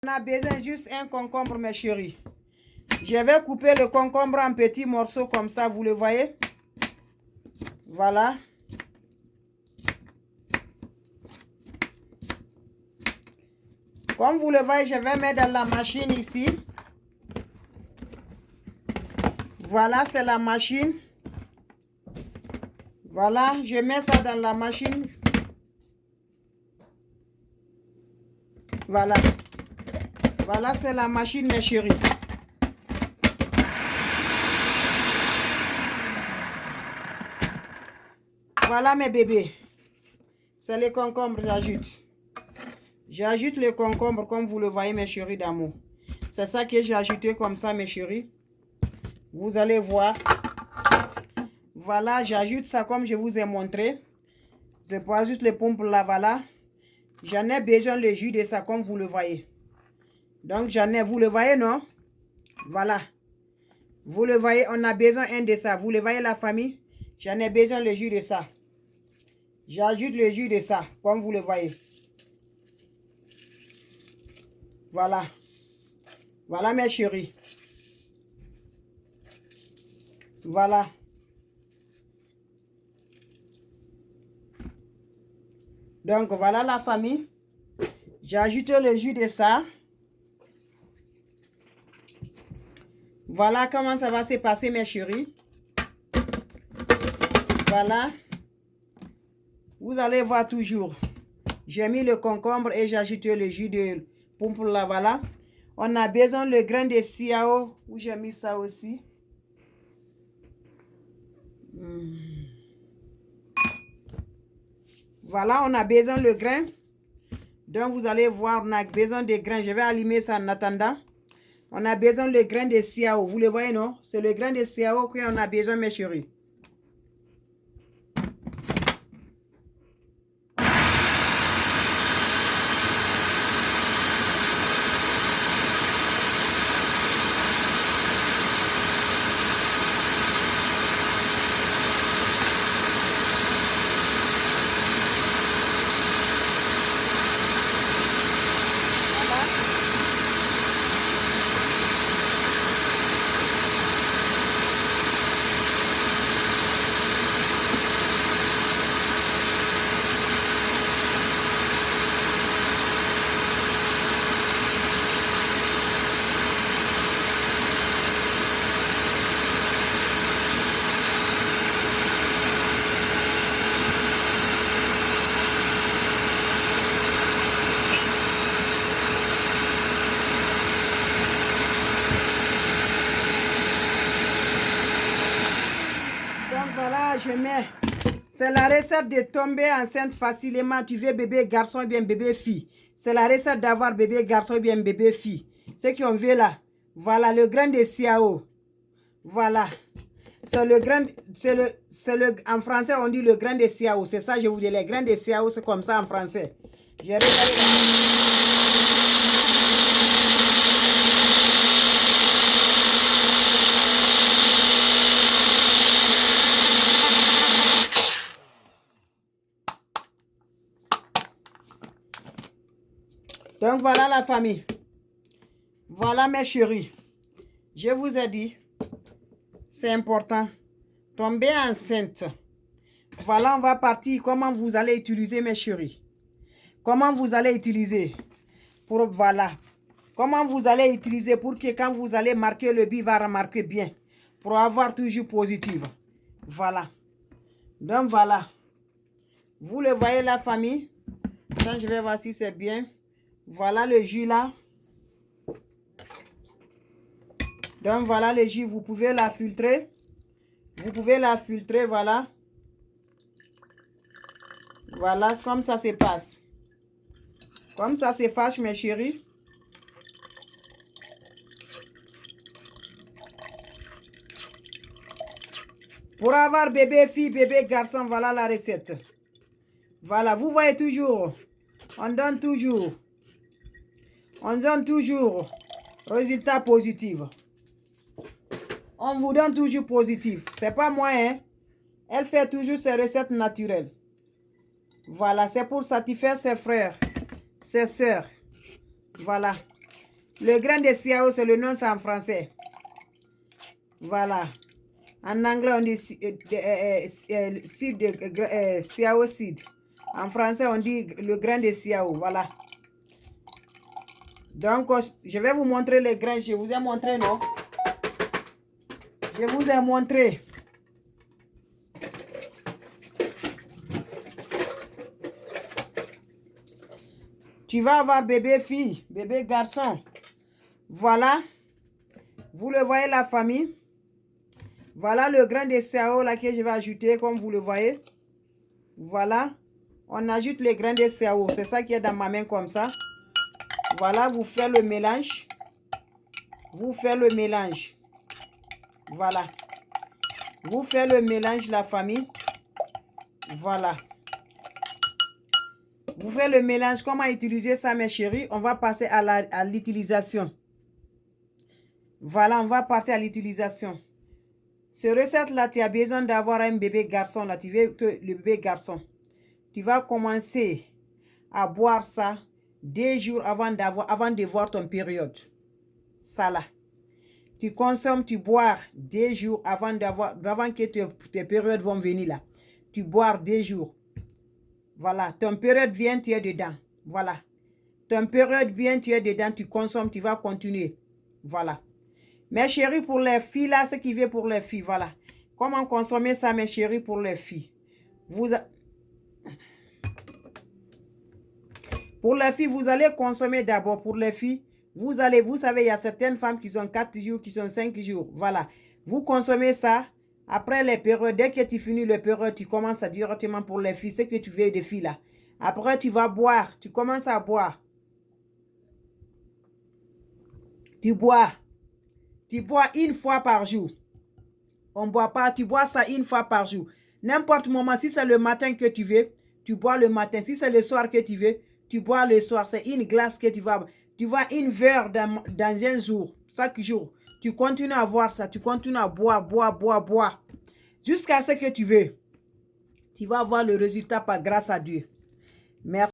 On a besoin juste un concombre, mes chéris. Je vais couper le concombre en petits morceaux comme ça, vous le voyez. Voilà. Comme vous le voyez, je vais mettre dans la machine ici. Voilà, c'est la machine. Voilà, je mets ça dans la machine. Voilà. Voilà, c'est la machine, mes chéris. Voilà, mes bébés. C'est les concombres, j'ajoute. J'ajoute le concombre comme vous le voyez, mes chéris d'amour. C'est ça que j'ai ajouté comme ça, mes chéris. Vous allez voir. Voilà, j'ajoute ça comme je vous ai montré. Je peux ajouter les pompes là, voilà. J'en ai besoin le jus de ça comme vous le voyez. Donc j'en ai, vous le voyez, non? Voilà. Vous le voyez, on a besoin un de ça. Vous le voyez, la famille? J'en ai besoin le jus de ça. J'ajoute le jus de ça, comme vous le voyez. Voilà. Voilà, mes chéris. Voilà. Donc, voilà la famille. J'ai ajouté le jus de ça. Voilà comment ça va se passer, mes chéris. Voilà. Vous allez voir toujours. J'ai mis le concombre et j'ai ajouté le jus de pompe là, voilà. On a besoin le grain de ciao. Où j'ai mis ça aussi. Voilà, on a besoin le grain. Donc, vous allez voir, on a besoin de grains. Je vais allumer ça en attendant. On a besoin le grain de ciao. Vous le voyez, non? C'est le grain de ciao qu'on a besoin, mes chéris. Voilà, je mets. C'est la recette de tomber enceinte facilement. Tu veux bébé garçon ou bien bébé fille. C'est la recette d'avoir bébé garçon ou bien bébé fille. Ce qu'on veut là. Voilà le grain de ciao. Voilà. C'est le grain. En français, on dit le grain de ciao. C'est ça, je vous dis. Les grains de ciao, c'est comme ça en français. J'ai regardé. Donc voilà la famille. Voilà mes chéris. Je vous ai dit, c'est important. Tomber enceinte. Voilà, on va partir. Comment vous allez utiliser mes chéris. Comment vous allez utiliser. Pour, voilà. Comment vous allez utiliser pour que quand vous allez marquer le but, va remarquer bien. Pour avoir toujours positif. Voilà. Donc voilà. Vous le voyez la famille. Quand je vais voir si c'est bien. Voilà le jus là. Donc voilà le jus, vous pouvez la filtrer. Vous pouvez la filtrer, voilà. Voilà, comme ça se passe. Comme ça se fâche, mes chéris. Pour avoir bébé fille, bébé garçon, voilà la recette. Voilà, vous voyez toujours. On donne toujours. On donne toujours résultat positif. On vous donne toujours positif. C'est pas moi, hein. Elle fait toujours ses recettes naturelles. Voilà, c'est pour satisfaire ses frères, ses sœurs. Voilà. Le grain de Siao, c'est le nom, c'est en français. Voilà. En anglais, on dit seed de Siao seed. En français, on dit le grain de Siao. Voilà. Donc, je vais vous montrer les grains. Je vous ai montré, non? Je vous ai montré. Tu vas avoir bébé fille, bébé garçon. Voilà. Vous le voyez, la famille. Voilà le grain de CAO là que je vais ajouter, comme vous le voyez. Voilà. On ajoute les grains de CAO. C'est ça qui est dans ma main comme ça. Voilà, vous faites le mélange. Vous faites le mélange. Voilà. Vous faites le mélange, la famille. Voilà. Vous faites le mélange. Comment utiliser ça, mes chéris? On va passer à l'utilisation. Voilà, on va passer à l'utilisation. Cette recette-là, tu as besoin d'avoir un bébé garçon. Là, tu veux que le bébé garçon. Tu vas commencer à boire ça 2 jours avant de voir ton période. Ça là. Tu consommes, tu bois 2 jours avant que tes périodes vont venir là. Tu bois 2 jours. Voilà. Ton période vient, tu es dedans. Voilà. Ton période vient, tu es dedans, tu consommes, tu vas continuer. Voilà. Mes chéris, pour les filles là, ce qui vient pour les filles, voilà. Comment consommer ça, mes chéris, pour les filles? Pour les filles, vous allez consommer d'abord. Pour les filles, vous savez, il y a certaines femmes qui sont 4 jours, qui sont 5 jours. Voilà. Vous consommez ça. Après les périodes, dès que tu finis les périodes, tu commences à directement pour les filles, ce que tu veux des filles là. Après, tu vas boire. Tu commences à boire. Tu bois. Tu bois 1 fois par jour. On ne boit pas, tu bois ça 1 fois par jour. N'importe moment, si c'est le matin que tu veux, tu bois le matin. Si c'est le soir que tu veux, tu bois le soir. C'est une glace que tu vas. Tu vois 1 verre dans un jour, chaque jour. Tu continues à boire ça, tu continues à boire. Jusqu'à ce que tu veux. Tu vas voir le résultat par grâce à Dieu. Merci.